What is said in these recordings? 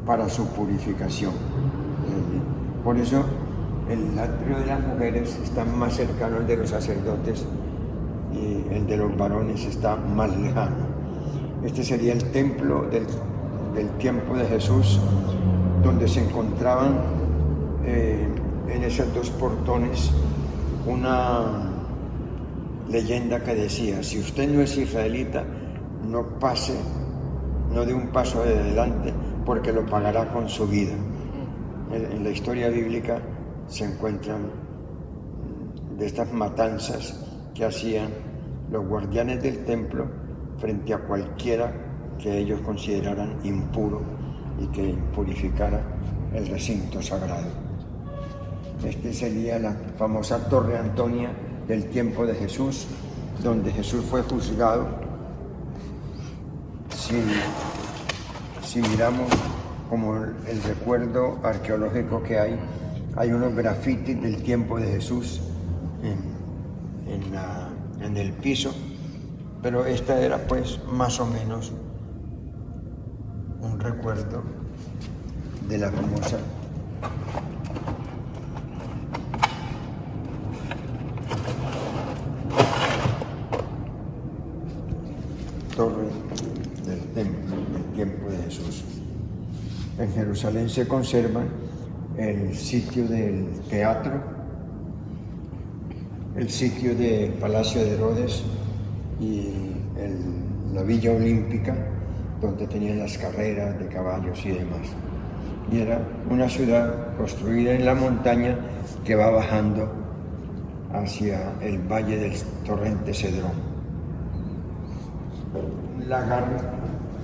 para su purificación. Por eso el atrio de las mujeres está más cercano al de los sacerdotes y el de los varones está más lejano. Este sería el templo del tiempo de Jesús, donde se encontraban en esos dos portones una leyenda que decía: si usted no es israelita, no dé un paso adelante, porque lo pagará con su vida. En la historia bíblica se encuentran de estas matanzas que hacían los guardianes del templo frente a cualquiera que ellos consideraran impuro y que purificara el recinto sagrado. Este sería la famosa Torre Antonia del tiempo de Jesús, donde Jesús fue juzgado. Si miramos como el recuerdo arqueológico que hay unos grafitis del tiempo de Jesús en el piso, pero esta era pues más o menos un recuerdo de la famosa Torre del templo del tiempo de Jesús. En Jerusalén se conserva el sitio del teatro, el sitio del Palacio de Herodes y la Villa Olímpica, donde tenían las carreras de caballos y demás. Y era una ciudad construida en la montaña que va bajando hacia el valle del torrente Cedrón. Un lagar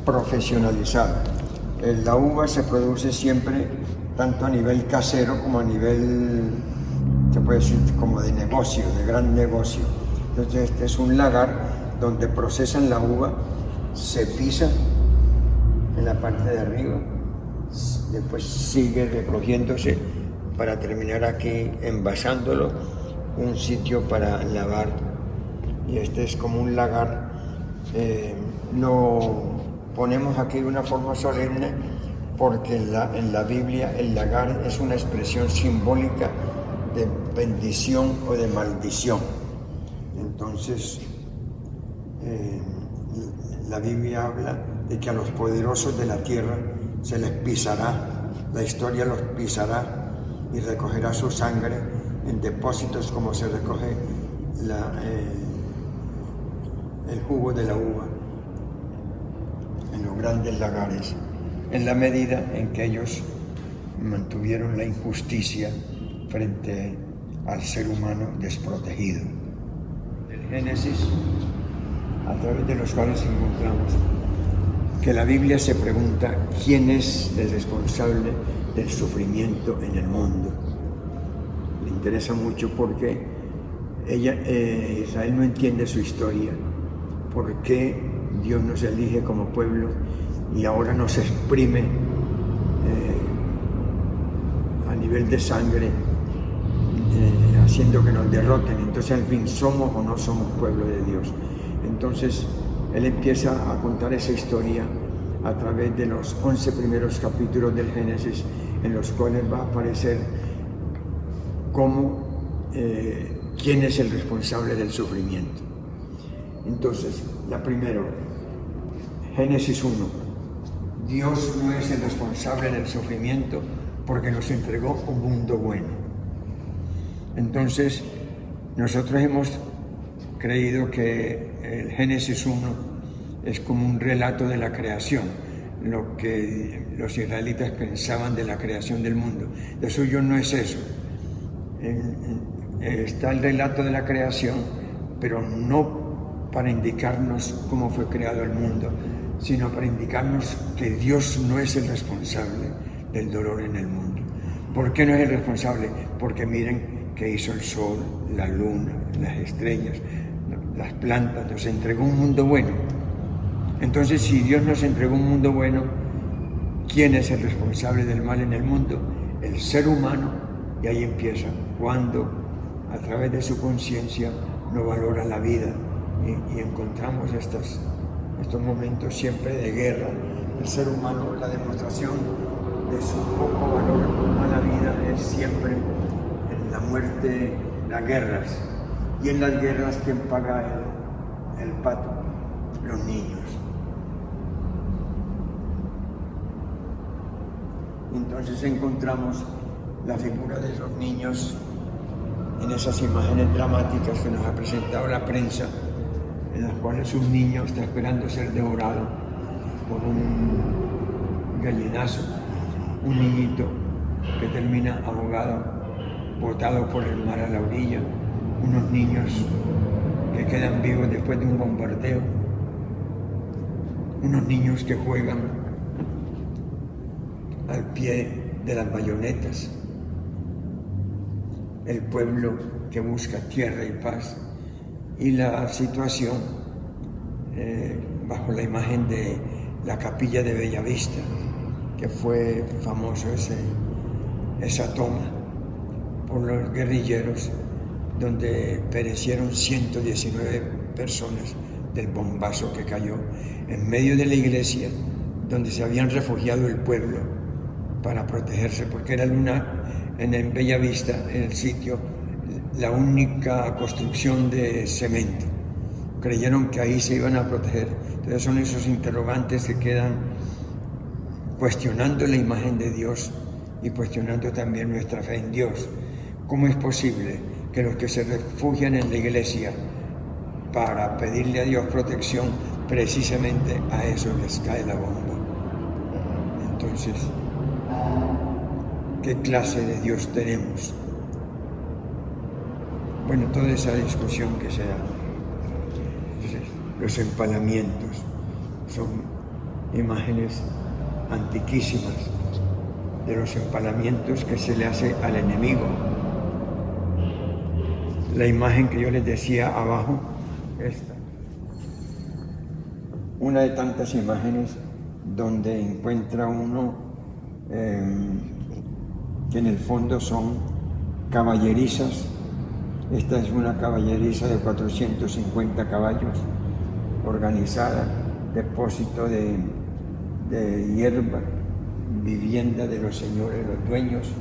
profesionalizado. La uva se produce siempre tanto a nivel casero como a nivel, se puede decir, como de negocio, de gran negocio. Entonces este es un lagar donde procesan la uva, se pisa en la parte de arriba, después sigue recogiéndose para terminar aquí envasándolo, un sitio para lavar. Y este es como un lagar. Lo ponemos aquí de una forma solemne porque en la Biblia el lagar es una expresión simbólica de bendición o de maldición. Entonces la Biblia habla de que a los poderosos de la tierra se les pisará, la historia los pisará y recogerá su sangre en depósitos como se recoge el jugo de la uva en los grandes lagares, en la medida en que ellos mantuvieron la injusticia frente al ser humano desprotegido. El Génesis, a través de los cuales encontramos que la Biblia se pregunta quién es el responsable del sufrimiento en el mundo. Le interesa mucho porque Israel no entiende su historia, por qué Dios nos elige como pueblo y ahora nos exprime a nivel de sangre, haciendo que nos derroten. Entonces al fin, ¿somos o no somos pueblo de Dios? Entonces él empieza a contar esa historia a través de los 11 primeros capítulos del Génesis, en los cuales va a aparecer quién es el responsable del sufrimiento. Entonces, la primera, Génesis 1, Dios no es el responsable del sufrimiento porque nos entregó un mundo bueno. Entonces, nosotros hemos creído que el Génesis 1 es como un relato de la creación, lo que los israelitas pensaban de la creación del mundo. Lo suyo no es eso. Está el relato de la creación, pero no para indicarnos cómo fue creado el mundo, sino para indicarnos que Dios no es el responsable del dolor en el mundo. ¿Por qué no es el responsable? Porque miren que hizo el sol, la luna, las estrellas, las plantas, nos entregó un mundo bueno. Entonces, si Dios nos entregó un mundo bueno, ¿quién es el responsable del mal en el mundo? El ser humano. Y ahí empieza, cuando a través de su conciencia no valora la vida y encontramos estos momentos siempre de guerra. El ser humano, la demostración siempre en la muerte, las guerras. Y en las guerras, ¿quién paga el pato? Los niños. Entonces encontramos la figura de esos niños en esas imágenes dramáticas que nos ha presentado la prensa, en las cuales un niño está esperando ser devorado por un gallinazo, un niñito que termina ahogado, botado por el mar a la orilla, unos niños que quedan vivos después de un bombardeo, unos niños que juegan al pie de las bayonetas, el pueblo que busca tierra y paz, y la situación bajo la imagen de la capilla de Bellavista, que fue famoso esa toma por los guerrilleros, donde perecieron 119 personas del bombazo que cayó en medio de la iglesia donde se habían refugiado el pueblo para protegerse, porque era en Bellavista, en el sitio, la única construcción de cemento. Creyeron que ahí se iban a proteger. Entonces son esos interrogantes que quedan cuestionando la imagen de Dios y cuestionando también nuestra fe en Dios. ¿Cómo es posible que los que se refugian en la iglesia para pedirle a Dios protección, precisamente a eso les cae la bomba? Entonces, ¿qué clase de Dios tenemos? Bueno, toda esa discusión que se da. Los empalamientos son imágenes antiquísimas de los empalamientos que se le hace al enemigo. La imagen que yo les decía abajo, esta, una de tantas imágenes donde encuentra uno que en el fondo son caballerizas. Esta es una caballeriza de 450 caballos, organizada, depósito de hierba, vivienda de los señores, los dueños,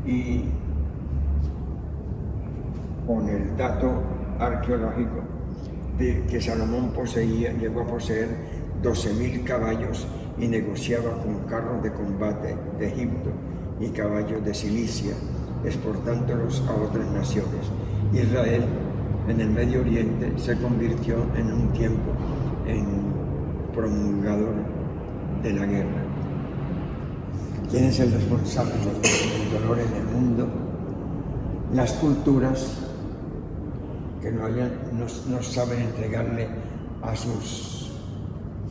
y con el dato arqueológico de que Salomón llegó a poseer 12.000 caballos y negociaba con carros de combate de Egipto y caballos de Cilicia, exportándolos a otras naciones. Israel en el Medio Oriente se convirtió en un tiempo en promulgador de la guerra. ¿Quién es el responsable del dolor en el mundo? Las culturas que no saben entregarle a sus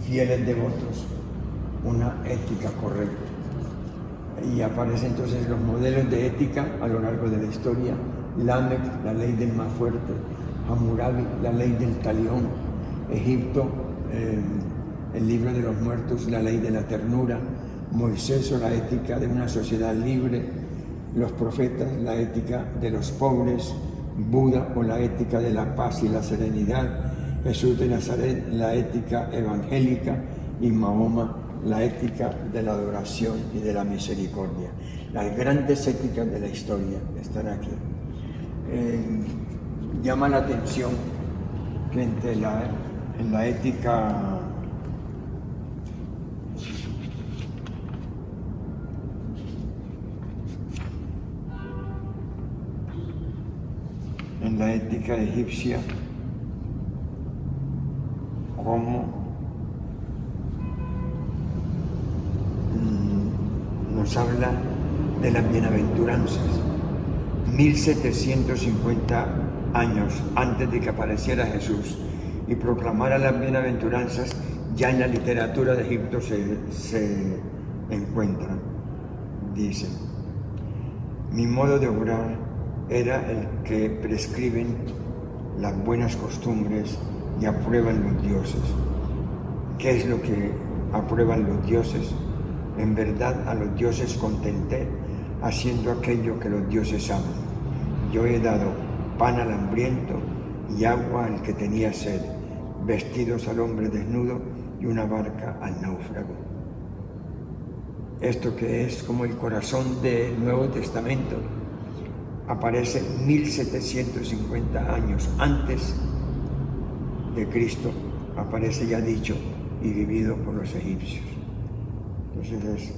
fieles devotos una ética correcta. Y aparecen entonces los modelos de ética a lo largo de la historia. Lamec, la ley del más fuerte; Hammurabi, la ley del talión; Egipto, el libro de los muertos, la ley de la ternura; Moisés, o la ética de una sociedad libre; los profetas, la ética de los pobres; Buda, o la ética de la paz y la serenidad; Jesús de Nazaret, la ética evangélica; y Mahoma, la ética de la adoración y de la misericordia. Las grandes éticas de la historia están aquí. Llama la atención que en la ética egipcia, como nos habla de las bienaventuranzas. 1750 años antes de que apareciera Jesús y proclamara las bienaventuranzas, ya en la literatura de Egipto se encuentran. Dice: mi modo de obrar era el que prescriben las buenas costumbres y aprueban los dioses. ¿Qué es lo que aprueban los dioses? En verdad a los dioses contenté, haciendo aquello que los dioses aman. Yo he dado pan al hambriento y agua al que tenía sed, vestidos al hombre desnudo y una barca al náufrago. esto que es como el corazón del Nuevo Testamento, aparece 1750 años antes de Cristo, aparece ya dicho y vivido por los egipcios. Entonces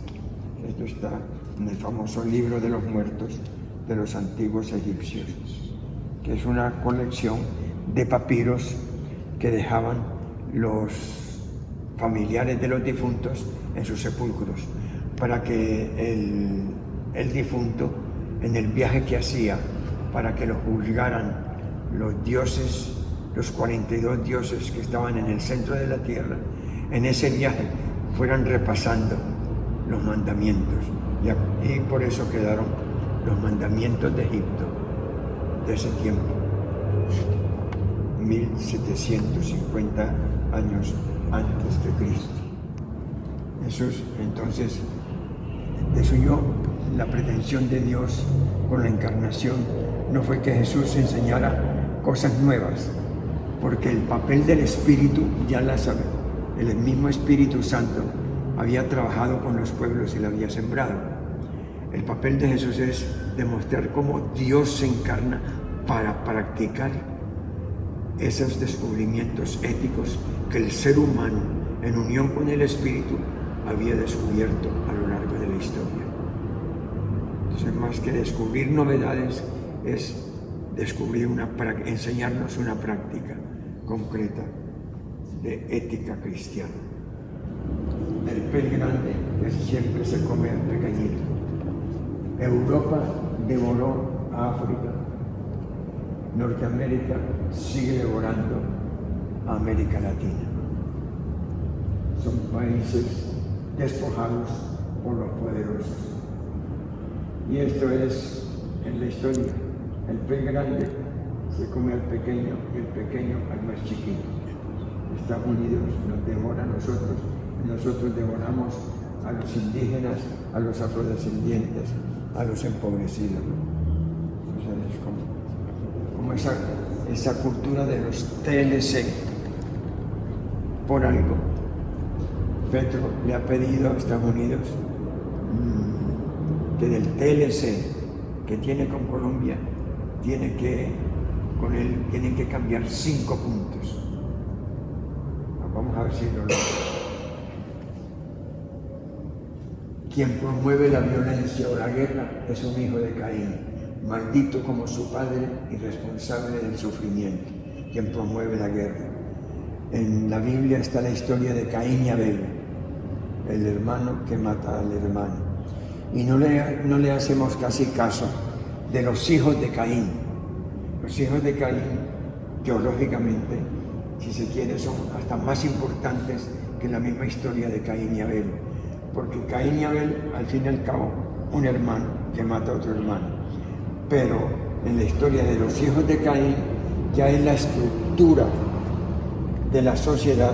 esto está en el famoso libro de los muertos de los antiguos egipcios, que es una colección de papiros que dejaban los familiares de los difuntos en sus sepulcros, para que el difunto, en el viaje que hacía, para que lo juzgaran los dioses, los 42 dioses que estaban en el centro de la tierra, en ese viaje fueran repasando los mandamientos. Y por eso quedaron los mandamientos de Egipto de ese tiempo, 1750 años antes de Cristo. Jesús, entonces, desuyó la pretensión de Dios con la encarnación. No fue que Jesús enseñara cosas nuevas, porque el papel del Espíritu ya la sabe. El mismo Espíritu Santo había trabajado con los pueblos y la había sembrado. El papel de Jesús es demostrar cómo Dios se encarna para practicar esos descubrimientos éticos que el ser humano, en unión con el Espíritu, había descubierto a lo largo de la historia. Entonces, más que descubrir novedades, es descubrir enseñarnos una práctica concreta de ética cristiana. El pez grande que siempre se come al pequeñito. Europa devoró a África. Norteamérica sigue devorando a América Latina. Son países despojados por los poderosos. Y esto es en la historia. El pez grande se come al pequeño y el pequeño al más chiquito. Estados Unidos nos devora a nosotros y nosotros devoramos a los indígenas, a los afrodescendientes, a los empobrecidos. Entonces es como esa cultura de los TLC. Por algo, Petro le ha pedido a Estados Unidos que del TLC que tiene con Colombia, tienen que cambiar 5 puntos. Vamos a ver si lo logra. Quien promueve la violencia o la guerra es un hijo de Caín, maldito como su padre y responsable del sufrimiento. Quien promueve la guerra. En la Biblia está la historia de Caín y Abel, el hermano que mata al hermano. Y no le hacemos casi caso de los hijos de Caín. Los hijos de Caín, teológicamente, si se quiere, son hasta más importantes que la misma historia de Caín y Abel. Porque Caín y Abel, al fin y al cabo, un hermano que mata a otro hermano. Pero en la historia de los hijos de Caín, ya es la estructura de la sociedad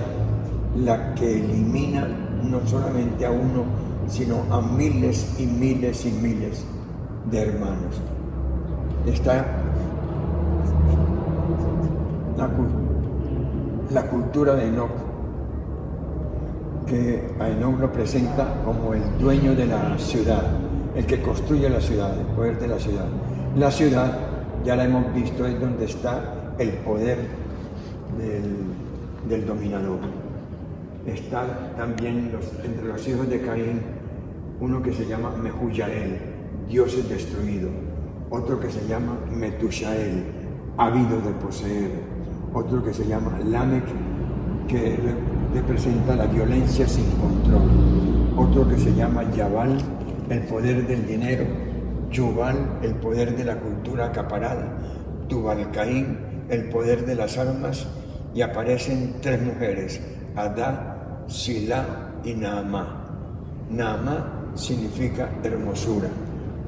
la que elimina no solamente a uno, sino a miles y miles y miles de hermanos. Está la cultura de Enoc, que a Enoc lo presenta como el dueño de la ciudad, el que construye la ciudad, el poder de la ciudad. La ciudad, ya la hemos visto, es donde está el poder del dominador. Está también entre los hijos de Caín uno que se llama Mehujael, Dios es destruido, otro que se llama Metushael, ávido de poseer, otro que se llama Lamec, que representa la violencia sin control, otro que se llama Yabal, el poder del dinero, Yubal, el poder de la cultura acaparada, Tubal-Caín, el poder de las armas, y aparecen 3 mujeres, Adá, Silá y Naamá. Naamá significa hermosura,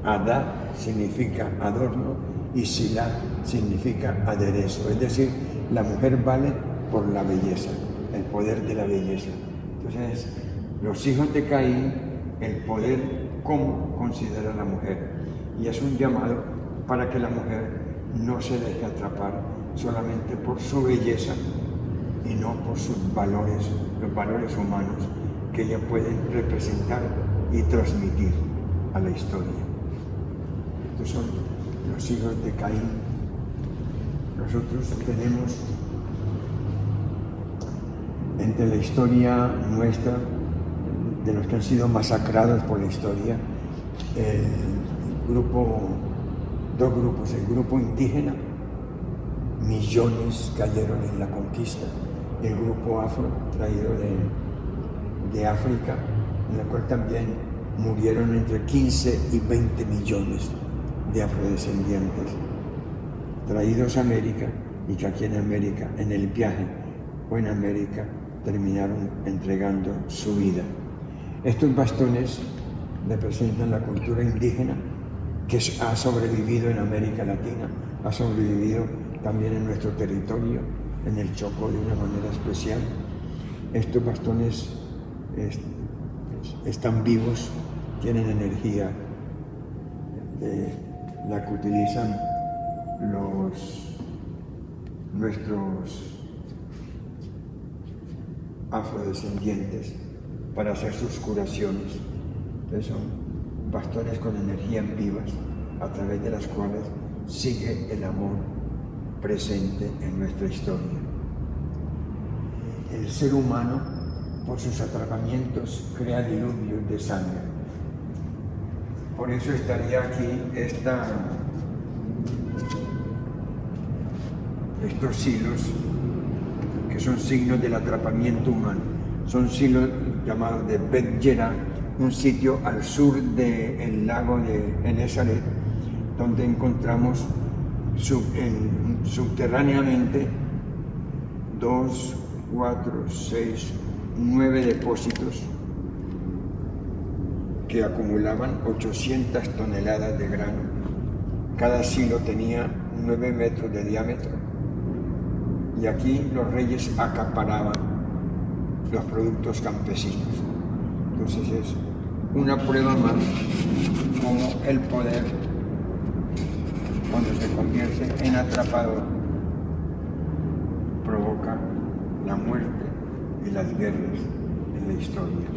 Adá significa adorno y Silá significa aderezo, es decir, la mujer vale por la belleza, el poder de la belleza. Entonces, los hijos de Caín, el poder, cómo considera la mujer, y es un llamado para que la mujer no se deje atrapar solamente por su belleza y no por sus valores, los valores humanos que ella puede representar y transmitir a la historia. Estos son los hijos de Caín. Nosotros tenemos entre la historia nuestra, de los que han sido masacrados por la historia, dos grupos, el grupo indígena, millones cayeron en la conquista, y el grupo afro, traído de África, en el cual también murieron entre 15 y 20 millones de afrodescendientes, traídos a América, y que aquí en América, en el viaje o en América, terminaron entregando su vida. Estos bastones representan la cultura indígena que ha sobrevivido en América Latina, ha sobrevivido también en nuestro territorio, en el Chocó de una manera especial. Estos bastones están vivos, tienen energía, la que utilizan nuestros afrodescendientes para hacer sus curaciones. Entonces son bastones con energías vivas, a través de las cuales sigue el amor presente en nuestra historia. El ser humano, por sus atrapamientos, crea diluvios de sangre. Por eso estaría aquí estos hilos, que son signos del atrapamiento humano. Son hilos llamados de Bet Yera, un sitio al sur del lago de Genesaret, donde encontramos subterráneamente 2, 4, 6, 9 depósitos que acumulaban 800 toneladas de grano. Cada silo tenía 9 metros de diámetro, y aquí los reyes acaparaban los productos campesinos. Entonces es una prueba más como el poder, cuando se convierte en atrapador, provoca la muerte y las guerras en la historia.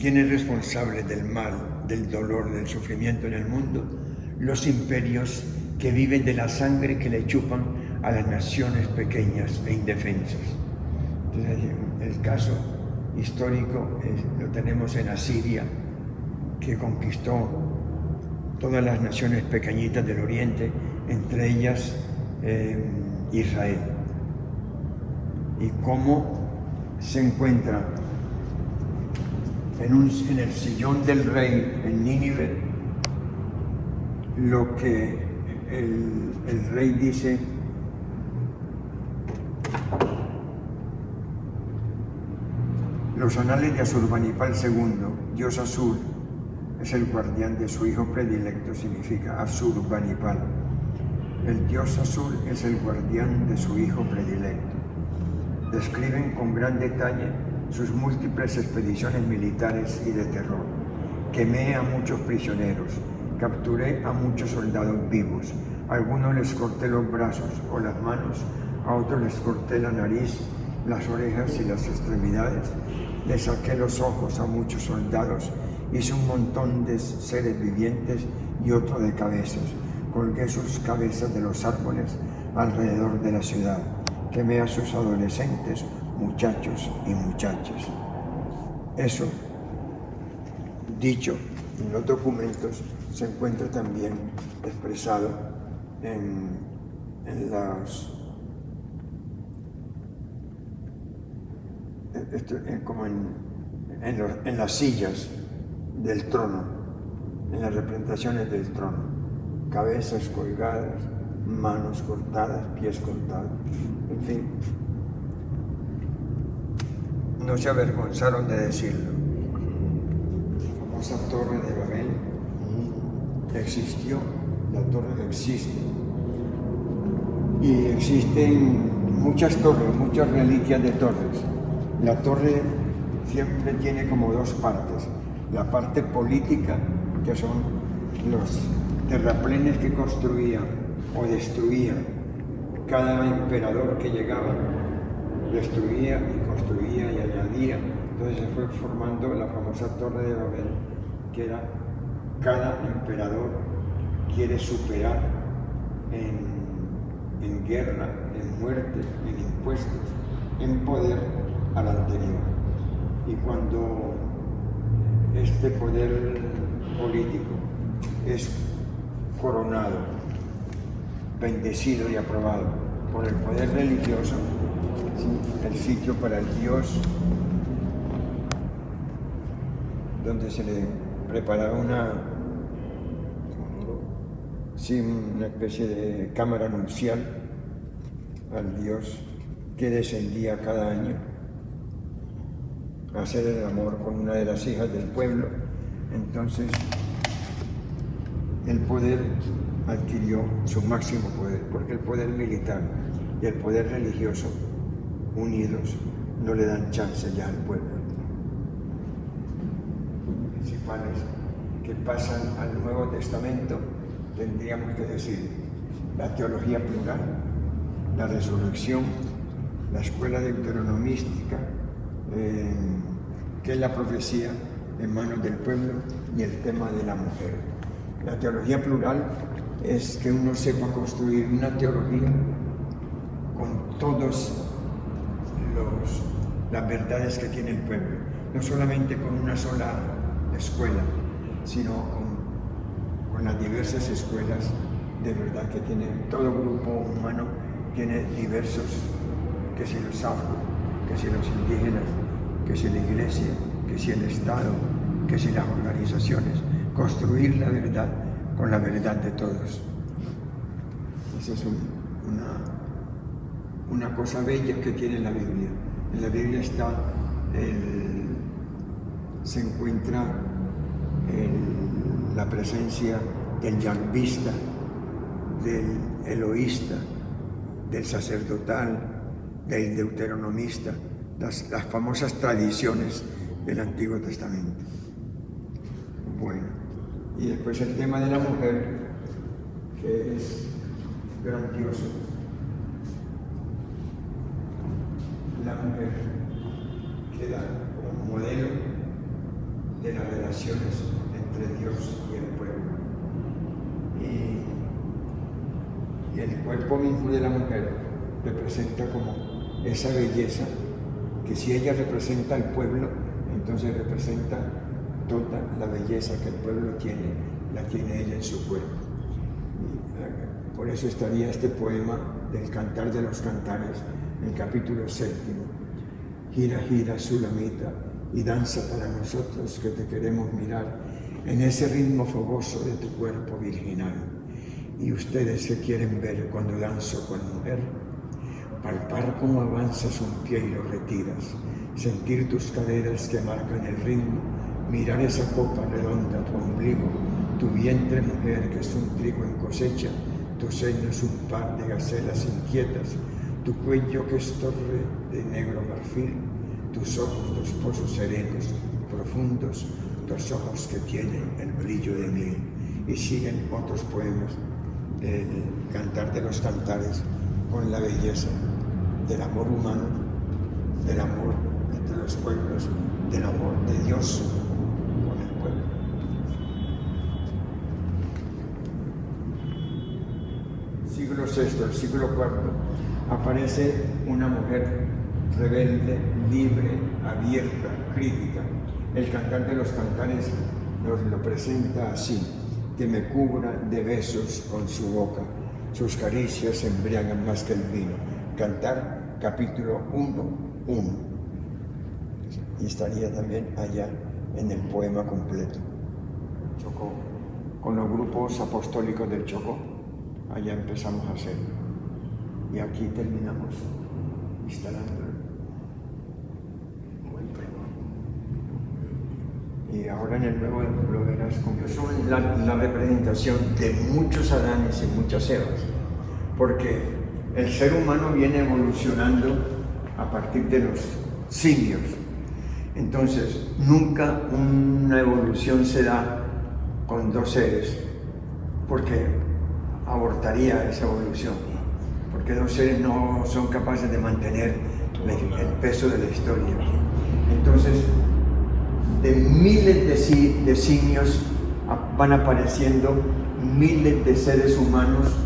¿Quién es responsable del mal, del dolor, del sufrimiento en el mundo? Los imperios que viven de la sangre que le chupan a las naciones pequeñas e indefensas. Entonces, el caso histórico lo tenemos en Asiria, que conquistó todas las naciones pequeñitas del Oriente, entre ellas Israel. Y cómo se encuentra en el sillón del rey en Nínive lo que el rey dice: los anales de Asurbanipal II, dios Asur, es el guardián de su hijo predilecto, significa Asurbanipal. El dios Asur es el guardián de su hijo predilecto. Describen con gran detalle sus múltiples expediciones militares y de terror. Quemé a muchos prisioneros, capturé a muchos soldados vivos, a algunos les corté los brazos o las manos, a otros les corté la nariz, las orejas y las extremidades, le saqué los ojos a muchos soldados, hice un montón de seres vivientes y otro de cabezas, colgué sus cabezas de los árboles alrededor de la ciudad, quemé a sus adolescentes, muchachos y muchachas. Eso, dicho en los documentos, se encuentra también expresado en las sillas del trono, en las representaciones del trono, cabezas colgadas, manos cortadas, pies cortados, en fin. No se avergonzaron de decirlo. La famosa Torre de Babel existió, la torre existe, y existen muchas torres, muchas reliquias de torres. La torre siempre tiene como dos partes: la parte política, que son los terraplenes que construía o destruía cada emperador que llegaba, destruía y construía y añadía Entonces se fue formando la famosa Torre de Babel, que era cada emperador quiere superar en guerra, en muerte, en impuestos, en poder al anterior. Y cuando este poder político es coronado, bendecido y aprobado por el poder religioso, el sitio para el Dios donde se le preparaba una especie de cámara nupcial al Dios que descendía cada año a hacer el amor con una de las hijas del pueblo. Entonces el poder adquirió su máximo poder, porque el poder militar y el poder religioso unidos no le dan chance ya al pueblo. Principales que pasan al Nuevo Testamento, tendríamos que decir la teología plural, la resurrección, la escuela deuteronomística, que es la profecía en manos del pueblo, y el tema de la mujer. La teología plural es que uno sepa construir una teología con todas las verdades que tiene el pueblo, no solamente con una sola escuela, sino con las diversas escuelas de verdad que tiene todo grupo humano, tiene diversos, que si los afro, que si los indígenas, que si la iglesia, que si el Estado, que si las organizaciones, construir la verdad con la verdad de todos. Esa es una cosa bella que tiene la Biblia. En la Biblia se encuentra la presencia del yahvista, del eloísta, del sacerdotal, del deuteronomista, las famosas tradiciones del Antiguo Testamento. Bueno, y después el tema de la mujer, que es grandioso. La mujer queda como modelo de las relaciones entre Dios y el pueblo. Y el cuerpo mismo de la mujer representa como esa belleza, que si ella representa al pueblo, entonces representa toda la belleza que el pueblo tiene, la tiene ella en su cuerpo. Y por eso estaría este poema del Cantar de los Cantares, en el capítulo 7. Gira, gira, Sulamita, y danza para nosotros que te queremos mirar en ese ritmo fogoso de tu cuerpo virginal. Y ustedes que quieren ver cuando danzo con mujer, palpar cómo avanzas un pie y lo retiras, sentir tus caderas que marcan el ritmo, mirar esa copa redonda, tu ombligo, tu vientre mujer que es un trigo en cosecha, tus senos un par de gacelas inquietas, tu cuello que es torre de negro marfil, tus ojos dos pozos serenos, profundos, dos ojos que tienen el brillo de mil. Y siguen otros poemas del Cantar de los Cantares con la belleza del amor humano, del amor entre los pueblos, del amor de Dios con el pueblo. Siglo VI, el siglo IV, aparece una mujer rebelde, libre, abierta, crítica. El Cantar de los Cantares nos lo presenta así: que me cubra de besos con su boca, sus caricias embriagan más que el vino. Cantar, capítulo 1:1. Y estaría también allá en el poema completo. Chocó, con los grupos apostólicos del Chocó, allá empezamos a hacerlo. Y aquí terminamos instalándolo. Y ahora en el Nuevo lo verás como son la representación de muchos Adanes y muchas Evas, porque el ser humano viene evolucionando a partir de los simios. Entonces, nunca una evolución se da con dos seres, porque abortaría esa evolución, porque dos seres no son capaces de mantener el peso de la historia. Entonces, de miles de simios van apareciendo miles de seres humanos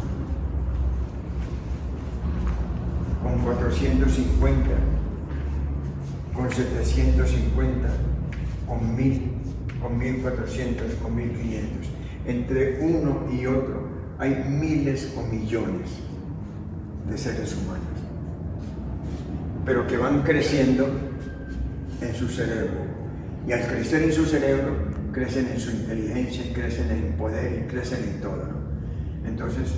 con 450, con 750, con 1000, con 1400, con 1500. Entre uno y otro hay miles o millones de seres humanos, pero que van creciendo en su cerebro. Y al crecer en su cerebro, crecen en su inteligencia, crecen en poder y crecen en todo, ¿no? Entonces,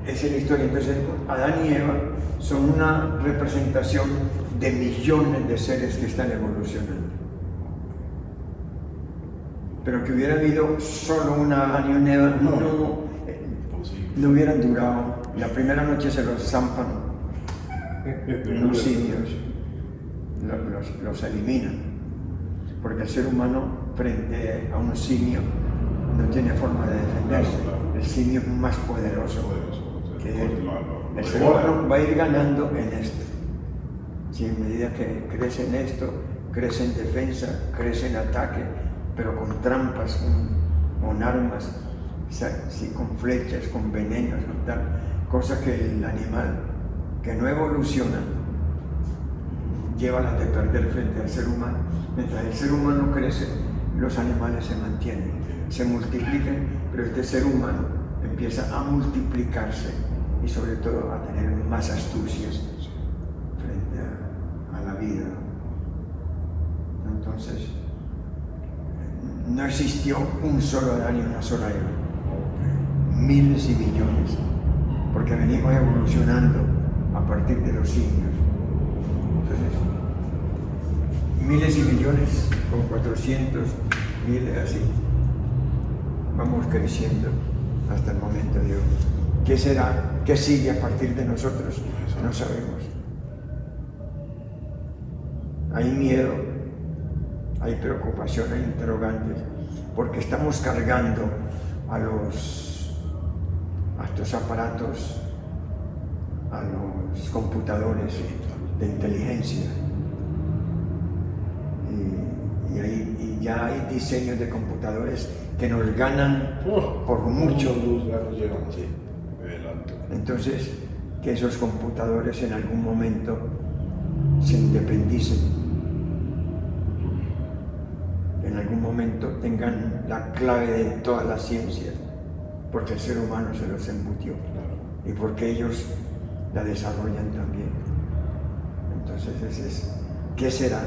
esa es la historia. Entonces, Adán y Eva son una representación de millones de seres que están evolucionando. Pero que hubiera habido solo una Adán y una Eva, no hubieran durado. La primera noche se los zampan los simios, los eliminan, porque el ser humano frente a un simio no tiene forma de defenderse. El simio es más poderoso que él. El ser humano va a ir ganando en esto. Si en medida que crece en esto, crece en defensa, crece en ataque, pero con trampas, con armas, con flechas, con venenos, con tal, cosa que el animal que no evoluciona lleva las de perder frente al ser humano. Mientras el ser humano crece, los animales se mantienen, se multiplican, pero este ser humano empieza a multiplicarse y sobre todo a tener más astucias frente a la vida. Entonces, no existió un solo Adán y una sola Eva, miles y millones, porque venimos evolucionando a partir de los simios. Entonces, miles y millones con 400, miles así, vamos creciendo hasta el momento de hoy. ¿Qué será? ¿Qué sigue a partir de nosotros? No sabemos. Hay miedo, hay preocupación, hay interrogantes, porque estamos cargando a estos aparatos, a los computadores de inteligencia. Y ya hay diseños de computadores que nos ganan por mucho. Entonces, que esos computadores en algún momento se independicen, en algún momento tengan la clave de todas las ciencias, porque el ser humano se los embutió y porque ellos la desarrollan también. Entonces, ¿qué será?